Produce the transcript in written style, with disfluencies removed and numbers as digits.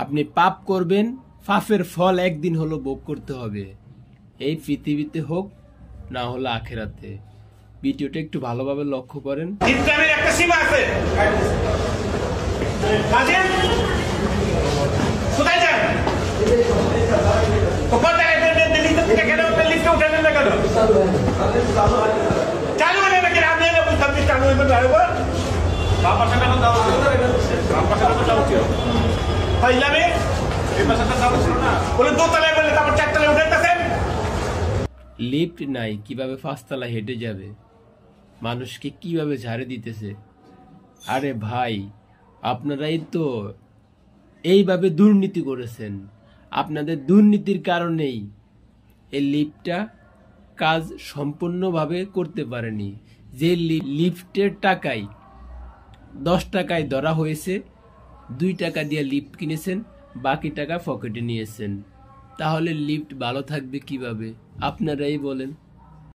আপনি পাপ করবেন, পাপের ফল একদিন হলো ভোগ করতে হবে, এই পৃথিবীতে হোক না হলো আখেরাতে। ভিডিওটা একটু ভালোভাবে লক্ষ্য করেন। ইসলামের একটা সীমা আছে। কাজের কোথায় যান? কোথায় যান? লিফটে কেন লিফটে উঠেন না কেন? চালু হলে নাকি আপনি না বুঝতাম যে চালু হইবে না হবে। বাম পাশে কেন দাও? বাম পাশে কেন দাও কি? পাইলামে এই পাশে দাও ছিল না। বলে দোতলায় বলে তারপর চারতলায় উঠাইতেছেন। লিফট নাই, কিভাবে পাঁচতলা হেঁটে যাবে? মানুষকে কিভাবে ঝাড়ে দিতেছে। আরে ভাই, আপনারাই তো এইভাবে দুর্নীতি করেছেন। আপনাদের দুর্নীতির কারণেই এই লিফটটা কাজ সম্পূর্ণভাবে করতে পারেনি। যে লিফটের টাকায় 10 টাকায় ধরা হয়েছে, 2 টাকা দিয়ে লিফট কিনেছেন, বাকি টাকা পকেটে নিয়েছেন। তাহলে লিফট ভালো থাকবে কিভাবে? আপনারাই বলেন।